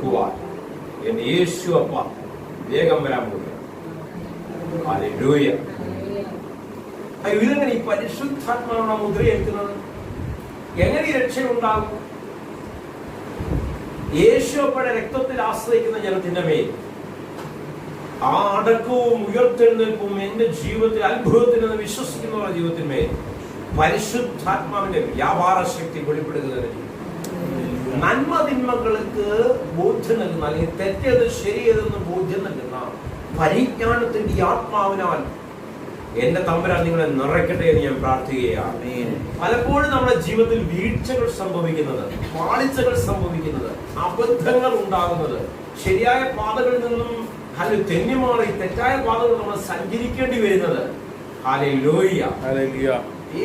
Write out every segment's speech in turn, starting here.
കൊടുക്കുവാൻ എന്റെ യേശു അപ്പ വേഗം വരാൻ പോകുക. ഹല്ലേലൂയ. ഇതെങ്ങനെ ഈ പരിശുദ്ധാത്മാവാണ് മുദ്രയേൽക്കുന്നത്? എങ്ങനെ ഈ രക്ഷയുണ്ടാകും? യേശുവപ്പയുടെ രക്തത്തിൽ ആശ്രയിക്കുന്ന ജനത്തിന്റെ മേൽ ആ അടക്കവും ഉയർത്തെഴുന്നേൽപ്പും എന്റെ ജീവിതത്തിൽ അത്ഭുതത്തിനെന്ന് വിശ്വസിക്കുന്നവരുടെ ജീവിതത്തിന്മേൽ പരിശുദ്ധാത്മാവിന്റെ വ്യാപാര ശക്തി വെളിപ്പെടുന്നതിന് നന്മ തിന്മകൾക്ക് ബോധ്യം നൽകുന്ന, അല്ലെങ്കിൽ തെറ്റേത് ശരിയേതെന്ന് ബോധ്യം നൽകുന്ന പരിജ്ഞാനത്തിന്റെ ആത്മാവിനാൽ എന്റെ തമ്പുരാൻ നിങ്ങളെ നിറയ്ക്കട്ടെ എന്ന് ഞാൻ പ്രാർത്ഥിക്കുകയാണ്. പലപ്പോഴും നമ്മുടെ ജീവിതത്തിൽ വീഴ്ചകൾ സംഭവിക്കുന്നത്, പാളിച്ചകൾ സംഭവിക്കുന്നത്, അബദ്ധങ്ങൾ ഉണ്ടാകുന്നത്, ശരിയായ പാതകളിൽ നിന്നും തെന്നിമാറി തെറ്റായ പാതകൾ നമ്മൾ സഞ്ചരിക്കേണ്ടി വരുന്നത്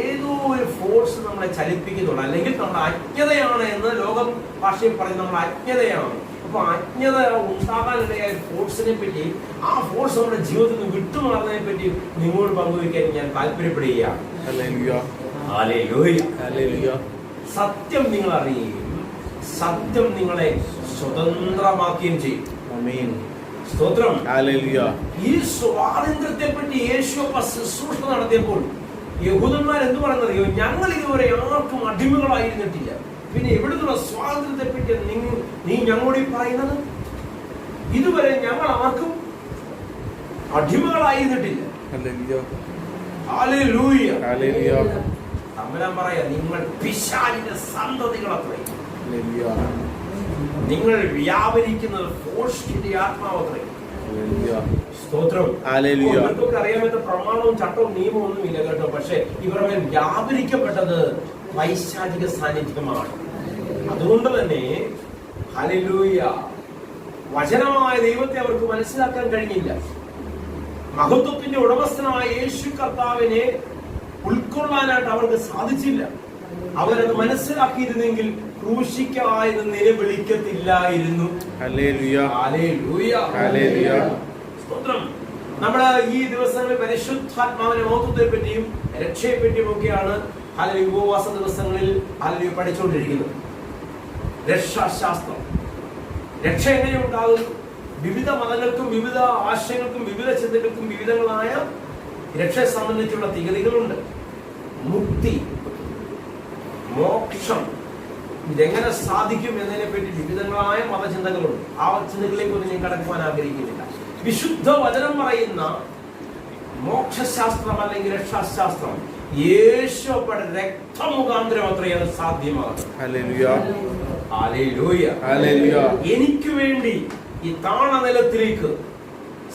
ഏതോ ഒരു ഫോഴ്സ് നമ്മളെ ചലിപ്പിക്കുന്നുണ്ട്, അല്ലെങ്കിൽ നമ്മുടെ അജ്ഞതയാണ് എന്ന് ലോകം ഭാഷയിൽ പറയുന്നത്. നമ്മുടെ അജ്ഞതയാണ്. അപ്പൊ അജ്ഞത ഉണ്ടാകാനിടയായ ഫോഴ്സിനെ പറ്റി, ആ ഫോഴ്സ് നമ്മുടെ ജീവിതത്തിൽ നിന്ന് വിട്ടുമാറുന്നതിനെ പറ്റി നിങ്ങളോട് പങ്കുവയ്ക്കാൻ ഞാൻ താല്പര്യപ്പെടുകയാണ്. സത്യം നിങ്ങൾ അറിയുകയും സത്യം നിങ്ങളെ സ്വതന്ത്രമാക്കുകയും ചെയ്യും. സ്തോത്രം. ഈ സ്വാതന്ത്ര്യത്തെ പറ്റി യേശു ശുശ്രൂഷ നടത്തിയപ്പോൾ യഹൂദന്മാർ എന്ത് പറയുന്നറിയോ? ഞങ്ങൾ ഇതുവരെ ആർക്കും അടിമകളായിരുന്നിട്ടില്ല, പിന്നെ എവിടുന്നുള്ള സ്വാതന്ത്ര്യത്തെ പറ്റി നീ ഞങ്ങളോട് പറയുന്നത്? ഇതുവരെ ഞങ്ങൾ ആർക്കും അടിമകളായിരുന്നിട്ടില്ല. തമ്പുരാൻ പറയാ, നിങ്ങൾ പിശാചിന്റെ സന്തതികളത്രേ, നിങ്ങൾ വ്യാപരിക്കുന്നത് ഫോഴ്സിന്റെ ആത്മാവത്രേ. സ്തോത്രം. ഇവർക്കൊക്കെ അറിയാമത്തെ പ്രമാണവും ചട്ടവും നിയമവും ഒന്നുമില്ല കേട്ടോ. പക്ഷെ ഇവരുടെ മേൽ വ്യാപരിക്കപ്പെട്ടത് പൈശാചിക സാന്നിധ്യമാണ്. അതുകൊണ്ട് തന്നെ ഹല്ലേലൂയ, വചനമായ ദൈവത്തെ അവർക്ക് മനസ്സിലാക്കാൻ കഴിഞ്ഞില്ല. മഹത്വത്തിന്റെ ഉടമസ്ഥനായ യേശു കർത്താവിനെ ഉൾക്കൊള്ളാനായിട്ട് അവർക്ക് സാധിച്ചില്ല. അവരത് മനസ്സിലാക്കിയിരുന്നെങ്കിൽ ക്രൂശിക്കായെന്ന് നിലവിളിക്കത്തില്ലായിരുന്നു. നമ്മുടെ ഈ ദിവസങ്ങളിൽ പരിശുദ്ധാത്മാവിന്റെ മഹത്വത്തെ പറ്റിയും രക്ഷയെ പറ്റിയും ഒക്കെയാണ് ഉപവാസ ദിവസങ്ങളിൽ പഠിച്ചുകൊണ്ടിരിക്കുന്നത്. രക്ഷാശാസ്ത്രം, രക്ഷ എങ്ങനെ ഉണ്ടാകുന്നു? വിവിധ മതങ്ങൾക്കും വിവിധ ആശയങ്ങൾക്കും വിവിധ ചിന്തകൾക്കും വിവിധങ്ങളായ രക്ഷയെ സംബന്ധിച്ചുള്ള തീയതികളുണ്ട്. മുക്തി, മോക്ഷം, ഇതെങ്ങനെ സാധിക്കും എന്നതിനെ പറ്റി വിവിധങ്ങളായ മതചിന്തകളുണ്ട്. ആ ചിന്തകളിലേക്ക് ഒന്നും ഞാൻ കടക്കുവാൻ ആഗ്രഹിക്കുന്നില്ല. വിശുദ്ധ വചനം പറയുന്ന മോക്ഷശാസ്ത്രം അല്ലെങ്കിൽ രക്ഷാശാസ്ത്രം യേശുവപ്പയുടെ രക്തമുഖാന്തരം അത്രയാണ് സാധ്യമാകുന്നത്. എനിക്ക് വേണ്ടി ഈ താണനിലത്തിലേക്ക്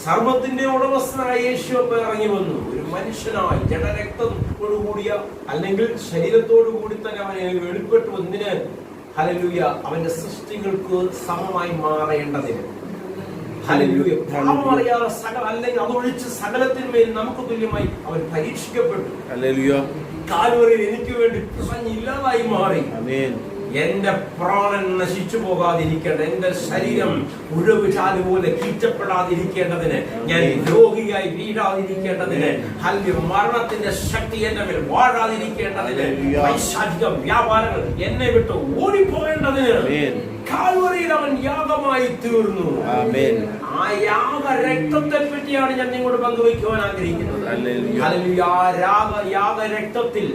സർവത്തിന്റെ ഉടമസ്ഥനായ യേശുവപ്പ ഇറങ്ങി വന്നു. ഒരു മനുഷ്യനായി ജഡരക്തത്തോടുകൂടിയ അല്ലെങ്കിൽ ശരീരത്തോടു കൂടി തന്നെ അവനെ വെളിപ്പെട്ടു. എന്തിന്? ഹല്ലേലൂയ, അവന്റെ സൃഷ്ടികൾക്ക് സമമായി മാറേണ്ടതിന്. ഹല്ലേലൂയ. പാപമറിയാതെ സകല, അല്ലെങ്കിൽ അതൊഴിച്ച് സകലത്തിന്മേൽ നമുക്ക് തുല്യമായി അവൻ പരീക്ഷിക്കപ്പെട്ടു. ഹല്ലേലൂയ. കാൽവറിയിൽ എനിക്ക് വേണ്ടി ഇല്ലാതായി മാറി. ആമേൻ. എന്റെ പ്രാണൻ നശിച്ചു പോകാതിരിക്കേണ്ട, എന്റെ ശരീരം ഉഴവുചാല് പോലെ കീറ്റപ്പെടാതിരിക്കേണ്ടതിന്, ഞാൻ രോഗിയായി വീഴാതിരിക്കേണ്ടതിന്, മരണത്തിന്റെ ശക്തി എന്റെ മേൽ വാഴാതിരിക്കേണ്ടതിന്, പൈശാചിക വ്യാപാരങ്ങൾ എന്നെ വിട്ട് ഓടിപ്പോകേണ്ടതിന് കാൽവറിയിൽ അവൻ യാഗമായി തീർന്നു. ആ യാഗ രക്തത്തെ പറ്റിയാണ് ഞാൻ നിങ്ങളോട് പങ്കുവയ്ക്കുവാൻ ആഗ്രഹിക്കുന്നത്. യാഗ രക്തത്തിൽ,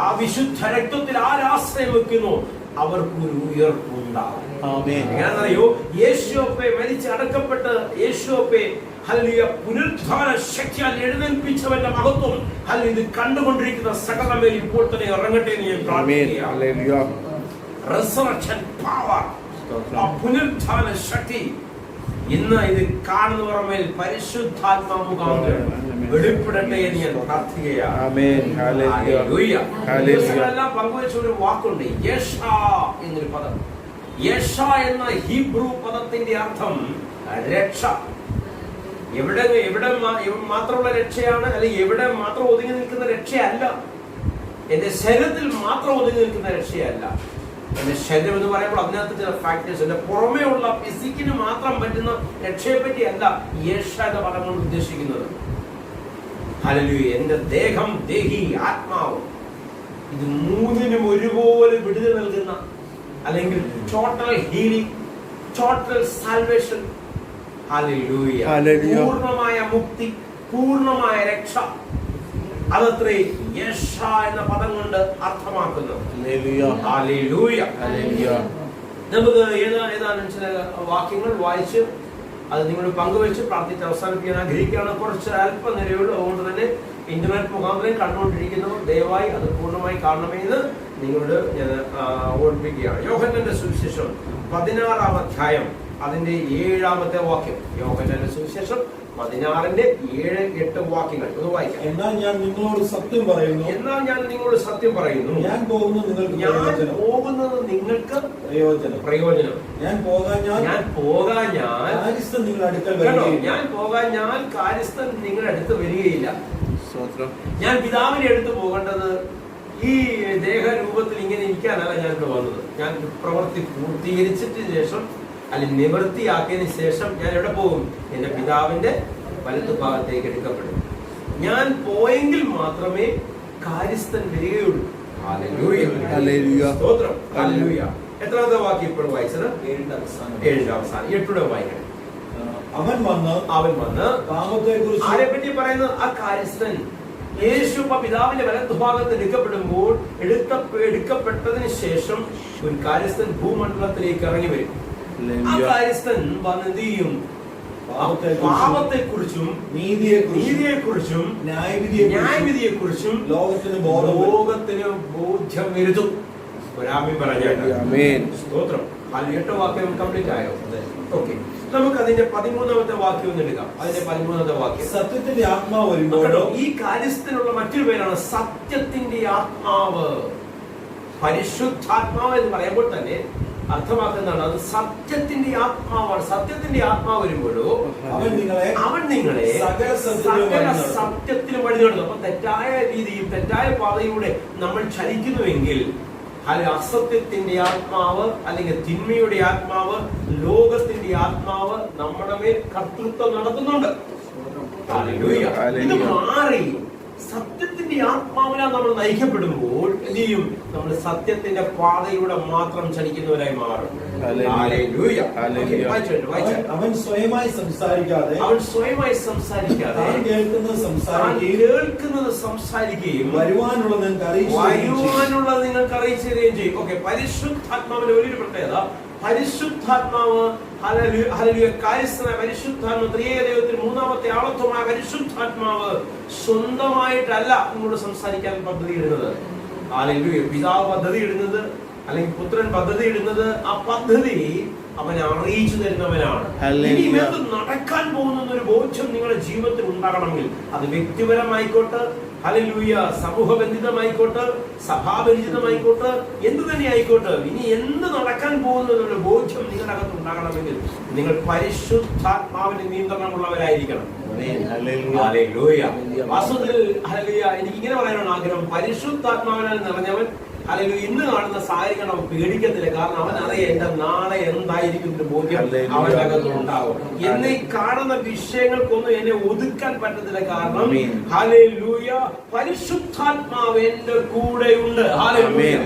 ആ വിശുദ്ധ രക്തത്തിൽ ആരാശ്രയം വെക്കുന്നു അവർക്കൊരു ഉയർപ്പുണ്ടാകും. എങ്ങനെയാണെന്നറിയോ? യേശുവപ്പെ മരിച്ച് അടക്കപ്പെട്ട് യേശുവപ്പെ ഹല്ലേലൂയ പുനരുത്ഥാന ശക്തിയാൽ എഴുന്നേൽപ്പിച്ചവന്റെ മഹത്വം ഇത് കണ്ടുകൊണ്ടിരിക്കുന്ന സകല മേൽ ഇപ്പോൾ തന്നെ ഇറങ്ങട്ടെ എന്ന് ഞാൻ പ്രാർത്ഥിക്കുകയാണ്. റിസറക്ഷൻ പവർ, ആ പുനരുത്ഥാന ശക്തി ഇന്ന് ഇത് കാണുന്നവരുടെ മേൽ പരിശുദ്ധാത്മാ മുഖാന്തരം വെളിപ്പെടട്ടെ എന്ന് ഞാൻ പ്രാർത്ഥിക്കുകയാണ്. പങ്കുവച്ച ഒരു വാക്കുണ്ട്, യേശ എന്നൊരു പദം. യേശ എന്ന ഹീബ്രു പദത്തിന്റെ അർത്ഥം രക്ഷ. എവിടെ മാത്രമുള്ള രക്ഷയാണ്, അല്ലെങ്കിൽ എവിടെ മാത്രം ഒതുങ്ങി നിൽക്കുന്ന രക്ഷയല്ല. എന്റെ ശരീരത്തിൽ മാത്രം ഒതുങ്ങി നിൽക്കുന്ന രക്ഷയല്ല. എന്റെ ശരീരം എന്ന് പറയുമ്പോൾ അതിനകത്ത് ചില ഫാക്ടേഴ്സ്, എന്റെ പുറമേ ഉള്ള ഫിസിക്കിന് മാത്രം പറ്റുന്ന രക്ഷയെ പറ്റിയല്ല യേശ എന്ന പദം കൊണ്ട് ഉദ്ദേശിക്കുന്നത്. ഹല്ലേലൂയ. എന്റെ ദേഹം, ദേഹി, ആത്മാവ്, ഇത് മൂന്നിനും ഒരുപോലെ വിടുതൽ നൽകുന്ന, അല്ലെങ്കിൽ total healing, total salvation. Hallelujah. പൂർണ്ണമായ മുക്തി, പൂർണ്ണമായ രക്ഷ. അതത്രേ യേശ എന്ന പദം കൊണ്ട് അർത്ഥമാക്കുന്നത്. ഹല്ലേലൂയ. നമുക്ക് ഏതാനും ചില വാക്യങ്ങൾ വായിച്ച് അത് നിങ്ങൾ പങ്കുവെച്ച് പ്രാർത്ഥിച്ച് അവസാനിപ്പിക്കാൻ ആഗ്രഹിക്കുകയാണ്. കുറച്ച് അല്പനിരയുള്ളൂ. അതുകൊണ്ട് തന്നെ ഇന്റർനെറ്റ് മുഖാന്തരം കണ്ടുകൊണ്ടിരിക്കുന്നവർ ദയവായി അത് പൂർണ്ണമായി കാണണമെന്ന് നിങ്ങളോട് ഞാൻ ഓർമ്മിപ്പിക്കുകയാണ്. യോഹന്നാന്റെ സുവിശേഷം 16-ാം അധ്യായം അതിന്റെ 7-ാമത്തെ വാക്യം. യോഹന്നാന്റെ സുവിശേഷം 16-ന്റെ 7-8 വാക്യങ്ങൾ ഒന്ന് വായിക്കാം. എന്നാൽ ഞാൻ നിങ്ങളോട് സത്യം പറയുന്നു, ഞാൻ പോകുന്നത് നിങ്ങൾക്ക് പ്രയോജനം. ഞാൻ പോകാഞ്ഞാൽ കാര്യസ്ഥൻ നിങ്ങളുടെ അടുത്ത് വരികയില്ല. ഞാൻ പിതാവിന്റെ അടുത്ത് പോകേണ്ടത് ഈ ദേഹരൂപത്തിൽ ഇങ്ങനെ ഇരിക്കാനല്ല ഞാൻ ഇവിടെ വന്നത്. ഞാൻ പ്രവൃത്തി പൂർത്തീകരിച്ചിട്ട് ശേഷം അല്ലെങ്കിൽ നിവൃത്തിയാക്കിയതിനു ശേഷം ഞാൻ എവിടെ പോകും? എന്റെ പിതാവിന്റെ വലതു ഭാഗത്തേക്ക് എടുക്കപ്പെടും. ഞാൻ പോയെങ്കിൽ മാത്രമേ കാര്യസ്ഥൻ വരികയുള്ളൂ. സ്തോത്രം. ഹല്ലേലൂയ. എത്രാമത്തെ വാക്യം ഇപ്പോൾ വായിച്ചത്? 7-ന്റെ അവസാനം. 8-ടെ വായിക്കണം. അവൻ വന്ന് ആരെ പറ്റി പറയുന്നത്? ആ കാര്യസ്ഥൻ. യേശു പിതാവിന്റെ വലതുഭാഗത്ത് എടുക്കപ്പെട്ടതിന് ശേഷം ഒരു കാര്യസ്ഥൻ ഭൂമണ്ഡലത്തിലേക്ക് ഇറങ്ങി വരും. ആ കാര്യസ്ഥൻ വന്ന് എന്ത് ചെയ്യും? പാപത്തെക്കുറിച്ചും നീതിയെക്കുറിച്ചും ന്യായവിധിയെക്കുറിച്ചും ലോകത്തിന് ബോധ്യം വരുത്തും. സ്തോത്രം. 8 വാക്യം കംപ്ലീറ്റ് ആയോ? ഓക്കെ. നമുക്ക് അതിന്റെ 13-ാമത്തെ വാക്യം ഒന്ന് എടുക്കാം. അതിന്റെ 13-ാമത്തെ വാക്യം സത്യത്തിന്റെ ആത്മാവ് വരുമ്പോഴോ. ഈ കാര്യസ്ഥനുള്ള മറ്റൊരു പേരാണ് സത്യത്തിന്റെ ആത്മാവ്. പരിശുദ്ധാത്മാവ് എന്ന് പറയുമ്പോൾ തന്നെ അർത്ഥമാക്കുന്നതാണ് അത് സത്യത്തിന്റെ ആത്മാവാണ്. സത്യത്തിന്റെ ആത്മാവ് വരുമ്പോഴോ അവൻ നിങ്ങളെ സകല സത്യത്തിലും വഴി നടത്തും. അപ്പൊ തെറ്റായ രീതിയിൽ തെറ്റായ പാതയിലൂടെ നമ്മൾ ചലിക്കുന്നുവെങ്കിൽ അസത്യത്തിന്റെ ആത്മാവ് അല്ലെങ്കിൽ തിന്മയുടെ ആത്മാവ്, ലോകത്തിന്റെ ആത്മാവ് നമ്മുടെ മേൽ കർത്തൃത്വം നടത്തുന്നുണ്ട്. ഇത് മാറി സത്യത്തിന്റെ ആത്മാവിനാൽ നമ്മൾ നയിക്കപ്പെടുമ്പോൾ എന്ത് ചെയ്യും? നമ്മൾ സത്യത്തിന്റെ പാതയിലൂടെ മാത്രം ചലിക്കുന്നവരായി മാറും. അവൻ സ്വയമായി സംസാരിക്കാതെ കേൾക്കുന്നത് സംസാരിക്കുകയും വരുവാനുള്ളത് നിങ്ങൾക്ക് അറിയിച്ചു തരികയും ചെയ്യും. ഓക്കെ. പരിശുദ്ധാത്മാവിന്റെ ഒരു പ്രത്യേകത, പരിശുദ്ധാത്മാവ് കാര്യസ്ഥനായ പരിശുദ്ധാത്മാവ് ത്രിയേക ദൈവത്തിൽ 3-ാമത്തെ ആളത്വമായ പരിശുദ്ധാത്മാവ് സ്വന്തമായിട്ടല്ല നിങ്ങളോട് സംസാരിക്കാൻ പദ്ധതി ഇടുന്നത്. പിതാവ് പദ്ധതി ഇടുന്നത് അല്ലെങ്കിൽ പുത്രൻ പദ്ധതി ഇടുന്നത്, ആ പദ്ധതി അവനെ അറിയിച്ചു തരുന്നവനാണ്. ഇനി എന്ത് നടക്കാൻ പോകുന്ന ഒരു ബോധ്യം നിങ്ങളുടെ ജീവിതത്തിൽ ഉണ്ടാകണമെങ്കിൽ അത് വ്യക്തിപരമായിക്കോട്ടെ, ഹല്ലേലൂയ, സമൂഹബന്ധിതമായിക്കോട്ടെ, സഭാബന്ധിതമായിക്കോട്ടെ, എന്ത് തന്നെ ആയിക്കോട്ടെ, ഇനി എന്ത് നടക്കാൻ പോകുന്നതിനുള്ള ബോധ്യം നിങ്ങളുടെ അകത്ത് ഉണ്ടാകണമെങ്കിൽ നിങ്ങൾ പരിശുദ്ധാത്മാവിന്റെ നിയന്ത്രണമുള്ളവരായിരിക്കണം. വാസ്തവത്തിൽ എനിക്ക് ഇങ്ങനെ പറയാനാണ് ആഗ്രഹം. പരിശുദ്ധാത്മാവിനാൽ നിറഞ്ഞവൻ അല്ലെങ്കിൽ ഇന്ന് കാണുന്ന സാഹചര്യം അവൻ പേടിക്കത്തില്ല. കാരണം അവൻ അറിയാം എന്റെ നാളെ എന്തായിരിക്കും ബോധ്യം അവന്റെ അകത്ത് ഉണ്ടാവും. എന്നെ കാണുന്ന വിഷയങ്ങൾക്കൊന്നും എന്നെ ഒതുക്കാൻ പറ്റത്തില്ല. കാരണം ഹല്ലേലൂയ, പരിശുദ്ധാത്മാവ് എന്റെ കൂടെയുണ്ട്. ഹല്ലേലൂയ.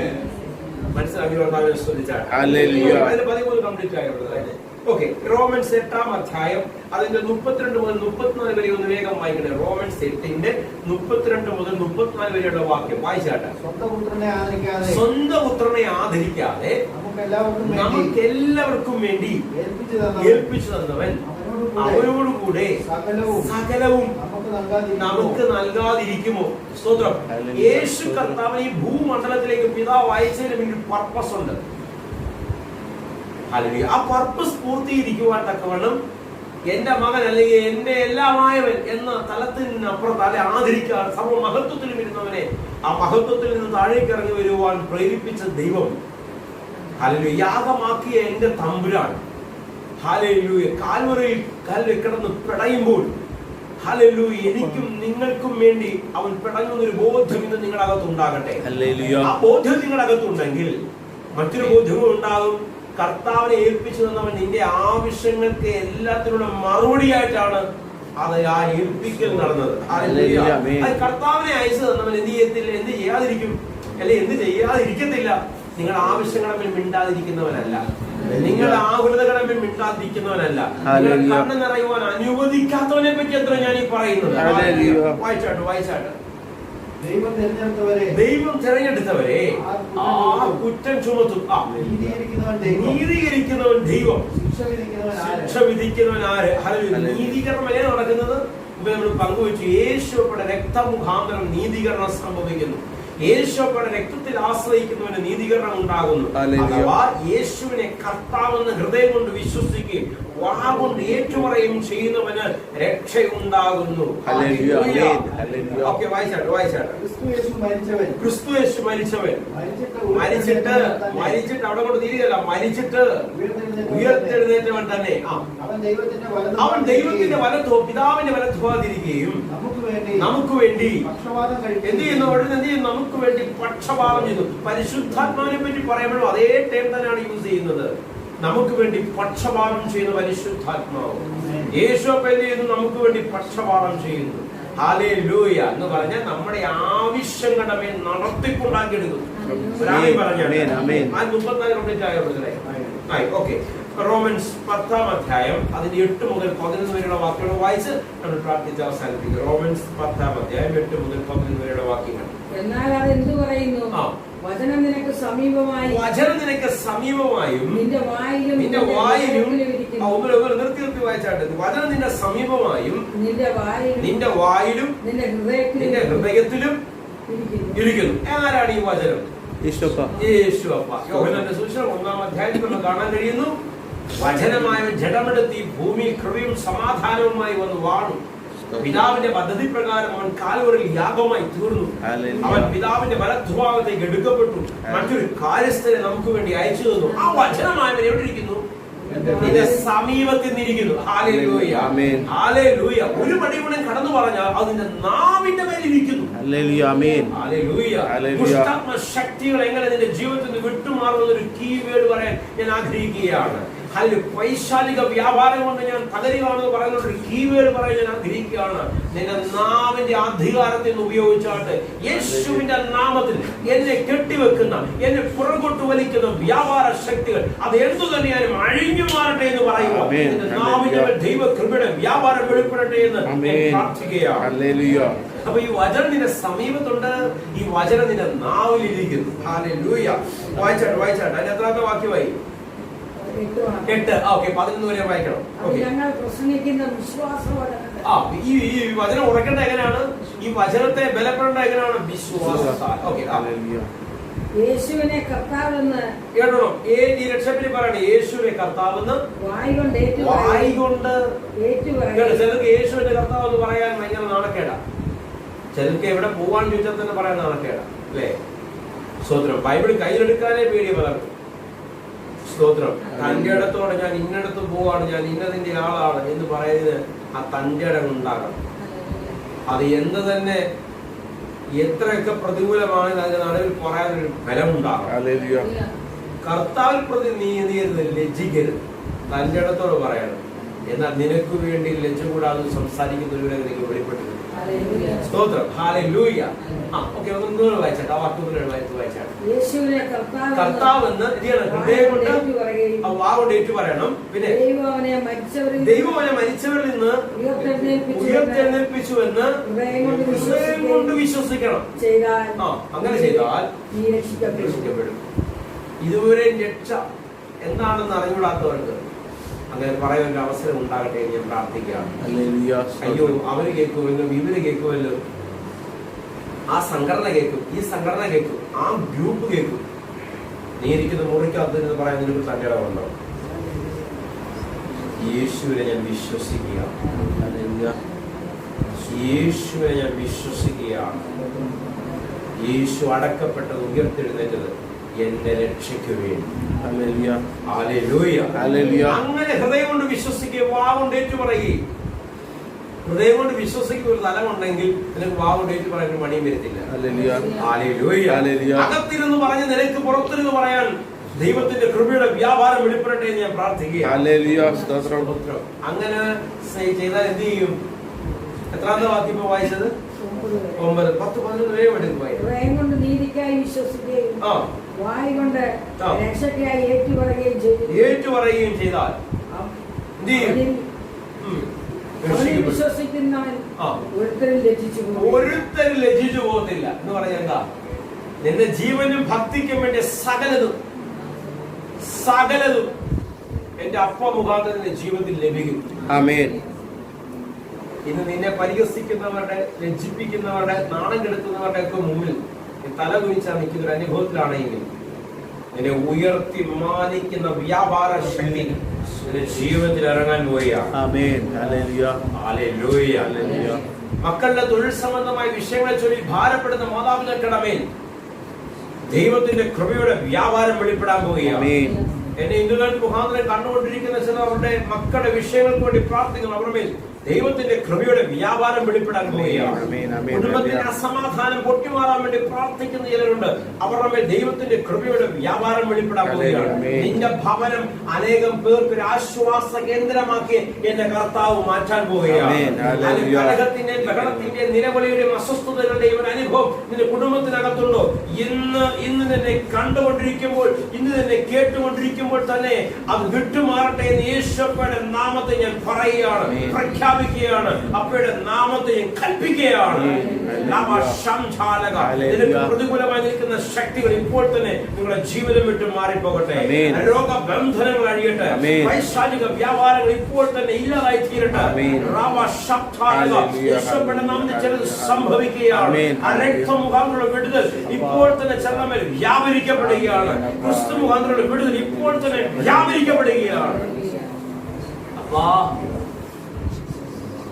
മനസ്സിലാക്കി ശ്രദ്ധിച്ചാൽ 13 കംപ്ലീറ്റ് ആയത്. ഓക്കെ. റോമൻസ് 8-ാം അധ്യായം അതിന്റെ 32 മുതൽ 34 വരെ ഒന്ന് വേഗം വായിക്കണേ. റോമൻസ് 8-ന്റെ 32 മുതൽ 34 വരെയുള്ള വാക്യം വായിച്ചാട്ടെ. സ്വന്തം പുത്രനെ ആദരിക്കാതെ നമുക്ക് എല്ലാവർക്കും വേണ്ടി ഏൽപ്പിച്ചു തന്നവൻ അവരോടുകൂടെ സകലവും നമുക്ക് നൽകാതിരിക്കുമോ? സ്തോത്രം. യേശു കർത്താവിന് ഈ ഭൂമണ്ഡലത്തിലേക്ക് പിതാവ് അയച്ചതിന് വേണ്ടി പർപ്പസ് ഉണ്ട്. ആ പർപ്പസ് പൂർത്തീകരിക്കുവാൻ തക്കവണ്ണം എന്റെ മകൻ അല്ലെങ്കിൽ എന്റെ എല്ലാമായവൻ എന്ന തലത്തിനപ്പുറത്ത് അല്ലെ ആദരിക്കാൻ സർവ്വമഹത്വത്തിലും ഇരുന്നവനെ ആ മഹത്വത്തിൽ നിന്ന് താഴേക്ക് ഇറങ്ങി വരുവാൻ പ്രേരിപ്പിച്ച ദൈവം, ഹല്ലേലൂയ, യാഗമാക്കിയ എന്റെ തമ്പുരാൻ, ഹല്ലേലൂയ, കാൽവറിയിൽ കിടന്ന് പിടയുമ്പോൾ ഹല്ലേലൂയ എനിക്കും നിങ്ങൾക്കും വേണ്ടി അവൻ പിടങ്ങുന്നൊരു ബോധ്യം ഇന്ന് നിങ്ങളകത്ത് ഉണ്ടാകട്ടെ. ആ ബോധ്യം നിങ്ങളകത്തുണ്ടെങ്കിൽ മറ്റൊരു ബോധ്യവും ഉണ്ടാകും. കർത്താവിനെ ഏൽപ്പിച്ചു തന്നവൻ നിന്റെ ആവശ്യങ്ങൾക്ക് എല്ലാത്തിനുള്ള മറുപടിയായിട്ടാണ് അത് ആ ഏൽപ്പിക്കൽ നടന്നത്. കർത്താവിനെ അയച്ചു തന്നവൻ എന്ത് ചെയ്യത്തില്ല, എന്ത് ചെയ്യാതിരിക്കും, അല്ലെ എന്ത് ചെയ്യാതിരിക്കത്തില്ല. നിങ്ങൾ ആവശ്യങ്ങളെ മിണ്ടാതിരിക്കുന്നവനല്ല. നിങ്ങൾ ആകുലതകളെ മിണ്ടാതിരിക്കുന്നവനല്ല, നിങ്ങൾ കണ്ണ് നിറയുവാൻ അനുവദിക്കാത്തവനെ പറ്റി എത്ര ഞാൻ ഈ പറയുന്നത്. വായിച്ചാട്ട് ദൈവം തിരഞ്ഞെടുത്തവരെ ആ കുറ്റം ചുമത്തും. നീതീകരിക്കുന്നവൻ ദൈവം, ശിക്ഷ വിധിക്കുന്നവൻ ആര്? നീതീകരണം എങ്ങനെ നടക്കുന്നത്? നമ്മൾ പങ്കുവെച്ചു. യേശുവയുടെ രക്തമുഖാന്തരം നീതീകരണം സംഭവിക്കുന്നു. യേശുവയുടെ രക്തത്തിൽ ആശ്രയിക്കുന്നവന് നീതീകരണം ഉണ്ടാകുന്നു. അഥവാ യേശുവിനെ കർത്താവെന്ന് ഹൃദയം കൊണ്ട് വിശ്വസിക്കുകയും വാ കൊണ്ട് ഏറ്റുപറയും ചെയ്യുന്നവന് രക്ഷയുണ്ടാകുന്നു. വായിച്ചാട്ടെ. ക്രിസ്തു യേശു മരിച്ചവൻ മരിച്ചിട്ട് അവിടെ കൊണ്ട് തീരുകയല്ല, മരിച്ചിട്ട് ഉയർത്തെഴുന്നേറ്റവൻ തന്നെ അവൻ ദൈവത്തിന്റെ പിതാവിന്റെ വലത്തുഭാഗത്തിരിക്കുകയും നമുക്ക് വേണ്ടി എന്ത് ചെയ്യുന്നു? നമുക്ക് വേണ്ടി പക്ഷപാതം ചെയ്തു. പരിശുദ്ധാത്മാവിനെ പറ്റി പറയുമ്പോഴും അതേ ടൈം തന്നെയാണ് യൂസ് ചെയ്യുന്നത്. നമുക്ക് വേണ്ടി പക്ഷപാതം ചെയ്യുന്ന പരിശുദ്ധാത്മാവ് യേശു എന്ത് ചെയ്യുന്നു? നമുക്ക് വേണ്ടി പക്ഷപാതം ചെയ്യുന്നു. ഹല്ലേലൂയ എന്ന് പറഞ്ഞാൽ നമ്മുടെ ആവശ്യങ്ങളുടെ മേൽ നടത്തിക്കൊണ്ടാക്കിയെടുക്കുന്നു. റോമൻസ് 10-ാം അധ്യായം അതിന്റെ 8 മുതൽ 11 വരെയുള്ള വാക്യങ്ങൾ വായിച്ച് നമ്മൾ പ്രാർത്ഥിച്ച് അവസാനിപ്പിക്കും. റോമൻസ് 10-ാം അധ്യായം 8 മുതൽ 11 വരെയുള്ള വാക്യങ്ങൾ. എന്നാൽ അത് എന്തു പറയുന്നു? വചനം നിനക്ക് സമീപമായും നിന്റെ വായിലും നിർത്തി വായിച്ചാട്ടെ. വചനം നിന്റെ സമീപമായും നിന്റെ വായിലും നിന്റെ ഹൃദയത്തിലും ഇരിക്കുന്നു. ആരാണ് ഈ വചനം? യേശുവപ്പ. യോഹന്നാന്റെ സുവിശേഷം 1-ാം അധ്യായത്തിൽ നമ്മൾ കാണാൻ കഴിയുന്നു. വചനമായ ജഡമെടുത്ത് ഈ ഭൂമിയിൽ കൃപയും സമാധാനവുമായി വന്ന് വാണു. പിതാവിന്റെ പദ്ധതി പ്രകാരം അവൻ കാൽവറിയിൽ യാഗമായി തീർന്നു. അവൻ പിതാവിന്റെ വലത്തുഭാഗത്തേക്ക് എടുക്കപ്പെട്ടു. മറ്റൊരു കാര്യസ്ഥനെ നമുക്ക് വേണ്ടി അയച്ചു തന്നു. ആ വചനമായവൻ എവിടെ ഇരിക്കുന്നു? നിന്റെ സമീപത്തിൽ നിന്നിരിക്കുന്നു. Hallelujah, hallelujah. ഒരു പടികൂടെ കടന്നു പറഞ്ഞാൽ അത് നിന്റെ നാവിന്റെ മേലിരിക്കുന്നു. ദുഷ്ടാത്മ ശക്തികൾ എങ്ങനെ നിന്റെ ജീവിതത്തിൽ നിന്ന് വിട്ടുമാറുന്ന ഒരു കീവേഡ് പറയാൻ ഞാൻ ആഗ്രഹിക്കുകയാണ്. പൈശാലിക വ്യാപാരം കൊണ്ട് ഞാൻ തകരുകയാണെന്ന് പറയുന്ന ഒരു കീവേഡ് പറയാൻ ഞാൻ ആഗ്രഹിക്കുകയാണ്. നിന്റെ നാവിന്റെ അധികാരത്തിൽ നിന്ന് ഉപയോഗിച്ചാട്ട് യേശുവിന്റെ നാമത്തിൽ എന്നെ കെട്ടിവെക്കുന്ന, എന്നെ പുറകോട്ട് വലിക്കുന്ന വ്യാപാര ശക്തികൾ അത് എന്തു തന്നെയാലും അഴിഞ്ഞു മാറട്ടെ എന്ന് പറയുക. നാവിന്റെ ദൈവകൃപയുടെ വ്യാപാരം വെളിപ്പെടട്ടെ എന്ന് പ്രാർത്ഥിക്കുകയാണ്. അപ്പൊ ഈ വചനം നിന്റെ സമീപത്തുണ്ട്, ഈ വചനം നിന്റെ നാവിലിരിക്കുന്നു. ഹല്ലേലൂയ. വായിച്ചാട്ടെ അതിന്റെ എത്രാമത്തെ വാക്യമായി? 8. 11 വരെ വായിക്കണം. ഈ വചനം ഉറക്കേണ്ട എങ്ങനെയാണ്? ഈ വചനത്തെ ബലപ്പെടേണ്ട എങ്ങനെയാണ്? വിശ്വാസത്താൽ. യേശുവിനെ കർത്താവെന്ന് കേട്ടോ. ഈ രക്ഷപ്പിന് പറയണേ യേശുവിനെ കർത്താവെന്ന് വായി കൊണ്ട്. ചിലർക്ക് യേശുവിന്റെ കർത്താവ് എന്ന് പറയാൻ ഭയങ്കര നാണക്കേടാ. ചിലർക്ക് എവിടെ പോവാന്ന് ചോദിച്ചാൽ തന്നെ പറയാൻ നാണക്കേടാ, അല്ലേ? സ്തോത്രം. ബൈബിൾ കയ്യിലെടുക്കാനേ പേടിയ പലർക്കും. സ്തോത്രം. തന്റെ ഇടത്തോടെ ഞാൻ ഇന്നടത്ത് പോവാണ്, ഞാൻ ഇന്നതിന്റെ ആളാണ് എന്ന് പറയുന്നത് ആ തന്റെ ഇടം ഉണ്ടാകണം. അത് എന്ത് തന്നെ എത്രയൊക്കെ പ്രതികൂലമാണ് അതിന്റെ നടുവിൽ പറയാനൊരു ഫലമുണ്ടാകണം. കർത്താവിൽ പ്രതി നീതിയരുത്, ലജ്ജിക്കരുത്. തന്റെ ഇടത്തോട് പറയണം. എന്നാൽ നിനക്ക് വേണ്ടി ലജ്ജ കൂടാതെ സംസാരിക്കുന്നവരുടെ നിനക്ക് വെളിപ്പെട്ടിരുന്നു. സ്തോത്രം. ഹല്ലേലൂയ. ഒന്നുകൂടെ വായിച്ചാട്ടെ. ആ വാക്യത്തിലൂടെ വായിച്ചാട്ടെ. കർത്താവെന്ന് ഹൃദയം കൊണ്ട് വാ കൊണ്ട് ഏറ്റു പറയണം. പിന്നെ ദൈവം അവനെ മരിച്ചവരിൽ നിന്ന് ഉയർത്തെഴുന്നേൽപ്പിച്ചുവെന്ന് ഹൃദയം കൊണ്ട് വിശ്വസിക്കണം. അങ്ങനെ ചെയ്താൽ രക്ഷിക്കപ്പെടും. ഇതുവരെ രക്ഷ എന്താണെന്ന് അറിഞ്ഞുകൂടാത്തവർക്ക് അങ്ങനെ പറയാൻ ഒരു അവസരം ഉണ്ടാകട്ടെ എന്ന് ഞാൻ പ്രാർത്ഥിക്കുകയാണ്. അയ്യോ, അവര് കേൾക്കുമല്ലോ, ഇവര് കേൾക്കുമല്ലോ, ആ സംഘടന കേൾക്കും, ഈ സംഘടന കേൾക്കും, ആ ഗ്രൂപ്പ് കേൾക്കും. നീ ഇരിക്കുന്ന മുറിക്കകത്ത് പറയാൻ നിനക്ക് തന്റെ ഇടമുണ്ടോ? യേശുവിനെ ഞാൻ വിശ്വസിക്കുകയാണ്. യേശുവിനെ ഞാൻ വിശ്വസിക്കുകയാണ്. യേശു അടക്കപ്പെട്ടത്, ഉയർത്തെഴുന്നേറ്റത് എന്റെ രക്ഷയ്ക്ക് വേണ്ടി. അങ്ങനെ ഹൃദയം കൊണ്ട് വിശ്വസിക്കുക, വാ കൊണ്ട് ഏറ്റു പറയുകയും. ഹൃദയം കൊണ്ട് വിശ്വസിക്കുന്ന ഒരു തലമുണ്ടെങ്കിൽ നിനക്ക് വാ കൊണ്ട് ഏറ്റു പറയാൻ പണിയും വരത്തില്ല. അകത്തിരുന്ന് പറഞ്ഞ് നിനക്ക് പുറത്തിരുന്ന് പറയാൻ ദൈവത്തിന്റെ കൃപയുടെ വ്യാപാരം വെളിപ്പെടട്ടെ എന്ന് ഞാൻ പ്രാർത്ഥിക്കുക. അങ്ങനെ ചെയ്താൽ എന്ത് ചെയ്യും? എത്രാമത്തെ വാക്യം ഇപ്പൊ വായിച്ചത്? 9, 10, 11 വേഗം എടുക്കും. ഹൃദയം കൊണ്ട് നീതിക്കായി വിശ്വസിക്കുകയും ആ, വായ് കൊണ്ട് ആ. രക്ഷയ്ക്കായി ഏറ്റുപറയുകയും ചെയ്താൽ എന്ത് ചെയ്യും? അവനെ വിശ്വസിക്കുന്നവൻ ആ. ഒരുത്തരും ലജ്ജിച്ചു പോകും. ഒരുത്തരും ലജ്ജിച്ചു പോകത്തില്ല എന്ന് പറഞ്ഞാൽ എന്താ? നിന്റെ ജീവനും ഭക്തിക്കും വേണ്ടി സകലതും എന്റെ അപ്പ മുഖാന്തരം നിന്റെ ജീവിതത്തിൽ ലഭിക്കും. ആമേൻ. ഇന്ന് നിന്നെ പരിഹസിക്കുന്നവരുടെ, ലജ്ജിപ്പിക്കുന്നവരുടെ, നാണം കെടുത്തുന്നവരുടെ ഒക്കെ മുമ്പിൽ നീ തല കുനിച്ചാൽ നിൽക്കുന്ന ഒരു അനുഭവത്തിലാണെങ്കിൽ നിന്നെ ഉയർത്തി മാനിക്കുന്ന വ്യാപാര ശക്തി നിന്റെ ജീവിതത്തിൽ ഇറങ്ങാൻ പോവുകയാണ്. ആമേൻ. ഹല്ലേലൂയ. ഹല്ലേലൂയ. ഹല്ലേലൂയ. മക്കളുടെ തൊഴിൽ സംബന്ധമായ വിഷയങ്ങളെ ചൊല്ലി ഭാരപ്പെടുന്ന മാതാപിതാക്കളുടെ മേൽ ദൈവത്തിന്റെ കൃപയുടെ വ്യാപാരം വെളിപ്പെടാൻ പോവുകയാണ്. ആമേൻ. എന്നെ ഇന്റർനെറ്റ് മുഖാന്തരം കണ്ടുകൊണ്ടിരിക്കുന്ന ചിലർ അവരുടെ മക്കളുടെ വിഷയങ്ങൾക്ക് വേണ്ടി പ്രാർത്ഥിക്കുന്നു. അവരുടെ മേൽ ദൈവത്തിന്റെ കൃപയുടെ വ്യാപാരം വെളിപ്പെടാൻ പോവുകയാണ്. കുടുംബത്തിന്റെ അസമാധാനം പൊട്ടിമാറാൻ വേണ്ടി പ്രാർത്ഥിക്കുന്ന ചിലരുണ്ട്. അവരുടെ മേൽ ദൈവത്തിന്റെ കൃപയുടെ വ്യാപാരം വെളിപ്പെടാൻ പോവുകയാണ്. നിന്റെ ഭവനം അനേകം പേർക്ക് ഒരു ആശ്വാസ കേന്ദ്രമാക്കി എന്റെ കർത്താവ് മാറ്റാൻ പോവുകയാണ്. കലഹത്തിന്റെയും ബഹളത്തിന്റെയും നിലവിളിയുടെയും അസ്വസ്ഥതകളുടെയും ഒരു അനുഭവം നിന്റെ കുടുംബത്തിനകത്തുണ്ടോ? ഇന്ന് നിന്നെ കണ്ടുകൊണ്ടിരിക്കുമ്പോൾ, ഇന്ന് നിന്നെ കേട്ടുകൊണ്ടിരിക്കുമ്പോൾ തന്നെ അത് വിട്ടുമാറട്ടെ എന്ന് യേശുവിന്റെ നാമത്തെ ഞാൻ പറയുകയാണ്, പ്രഖ്യാപിക്കുകയാണ്. അപ്പയുടെ നാമത്തെ ഞാൻ കൽപ്പിക്കുകയാണ്. നിനക്ക് പ്രതികൂലമായി നിൽക്കുന്ന ശക്തികൾ ഇപ്പോൾ തന്നെ നിങ്ങളുടെ ജീവിതം വിട്ട് മാറിപ്പോകട്ടെ. രോഗബന്ധനങ്ങൾ അഴിയട്ടെ. പൈശാചിക വ്യാപാരങ്ങൾ ഇപ്പോൾ തന്നെ ഇല്ലാതായി തീരട്ടെ. യേശുവിന്റെ നാമത്തിൽ ചിലത് സംഭവിക്കുകയാണ്. രക്തമുഖാന്തരമുള്ള വിടുതൽ ഇപ്പോൾ തന്നെ ചിലമേൽ വ്യാപരിക്കപ്പെടുകയാണ്. ക്രിസ്തു മുഖാന്തരമുള്ള വിടുതൽ ഇപ്പോൾ തന്നെ വ്യാപരിക്കപ്പെടുകയാണ്. അപ്പാ,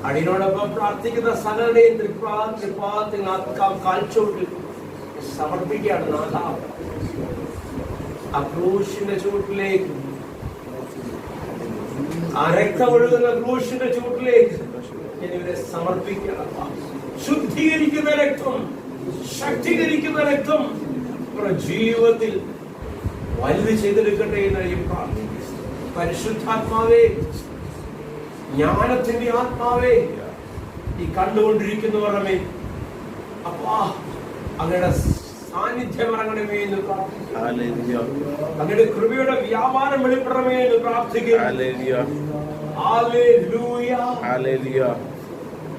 അടിയനോടൊപ്പം പ്രാർത്ഥിക്കുന്ന സകലരുടെയും തൃപ്പാദത്തിൽ കാൽച്ചോട്ടിൽ സമർപ്പിക്കുകയാണ് നാഥ. ആ ക്രൂശിന്റെ ചൂട്ടിലേക്ക്, ആ രക്തമൊഴുകുന്ന ക്രൂശിന്റെ ചൂട്ടിലേക്ക് ഞാൻ ഇവരെ സമർപ്പിക്കണം. ശുദ്ധീകരിക്കുന്ന രക്തം, ശക്തീകരിക്കുന്ന രക്തം നമ്മുടെ ജീവിതത്തിൽ വലുത് ചെയ്തെടുക്കട്ടെ എന്ന് പ്രാർത്ഥിക്കുന്നു. പരിശുദ്ധാത്മാവേ, ജ്ഞാനത്തിന്റെ ആത്മാവേ, ഈ കണ്ടുകൊണ്ടിരിക്കുന്നവരുടെ മേൽ അപ്പാ അങ്ങയുടെ സാന്നിധ്യം ഇറങ്ങണമേ എന്ന് പ്രാർത്ഥിക്കുന്നു. അങ്ങയുടെ കൃപയുടെ വ്യാപാരം വെളിപ്പെടണമേ എന്ന് പ്രാർത്ഥിക്കുന്നു.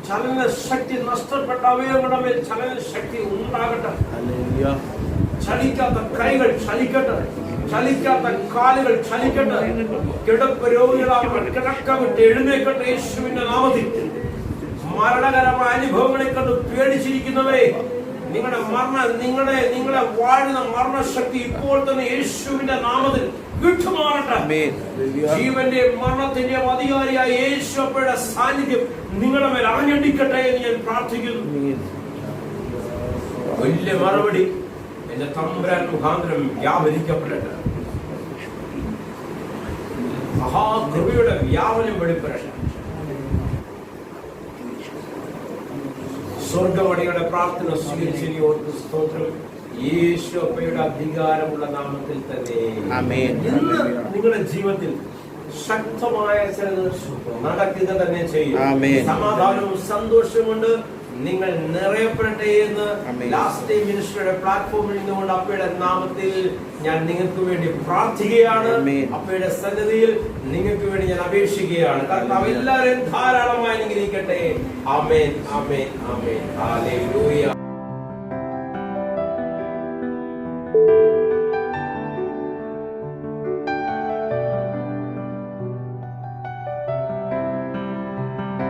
ചലന ശക്തി നഷ്ടപ്പെട്ട അവയവങ്ങളുടെ മേൽ ചലന ശക്തി ഉണ്ടാകട്ടെ. ചലിക്കാത്ത കൈകൾ ചലിക്കട്ടെ, ചലിക്കാത്ത കാലുകൾ ചലിക്കട്ടെ. കിടപ്പ് രോഗികളാണ് കിടക്ക വിട്ട് എഴുന്നേക്കട്ടെ യേശുവിന്റെ നാമത്തിൽ. മരണകരമായ അനുഭവങ്ങളെ കണ്ട് പേടിച്ചിരിക്കുന്നവരെ, നിങ്ങളെ വാഴുന്ന മരണശക്തി ഇപ്പോൾ തന്നെ യേശുവിന്റെ നാമത്തിൽ വിട്ടുമാറട്ടെ. ജീവന്റെ മരണത്തിന്റെ അധികാരിയായ യേശുവയുടെ സാന്നിധ്യം നിങ്ങളുടെ മേൽ ആഞ്ഞടിക്കട്ടെ എന്ന് ഞാൻ പ്രാർത്ഥിക്കുന്നു. വലിയ മറുപടി എന്റെ തമ്പുരാൻ മുഖാന്തരം വ്യാപരിക്കപ്പെടട്ടെ. മഹാകൃപയുടെ വ്യാപനം വെളിപ്പെടട്ടെ. സ്വർഗവടിയുടെ പ്രാർത്ഥന സ്വീകരിച്ചോർക്ക് സ്തോത്രം. യേശുവയുടെ അധികാരമുള്ള നാമത്തിൽ തന്നെ ഇന്ന് നിങ്ങളുടെ ജീവിതത്തിൽ ശക്തമായ ചിലത് നടക്കുക തന്നെ ചെയ്യും. സമാധാനവും സന്തോഷവും കൊണ്ട് നിങ്ങൾ നിറയപ്പെടട്ടെ എന്ന് ലാസ്റ്റ് ടൈം മിനിസ്ട്രിയുടെ പ്ലാറ്റ്ഫോമിൽ നിന്നുകൊണ്ട് അപ്പയുടെ നാമത്തിൽ ഞാൻ നിങ്ങൾക്ക് വേണ്ടി പ്രാർത്ഥിക്കുകയാണ്. അപ്പയുടെ സന്നിധിയിൽ നിങ്ങൾക്ക് വേണ്ടി ഞാൻ അപേക്ഷിക്കുകയാണ്. കാരണം എല്ലാവരും ധാരാളമായി അനുഗ്രഹിക്കട്ടെ. ആമേൻ, ആമേൻ, ആമേൻ. ഹല്ലേലൂയ.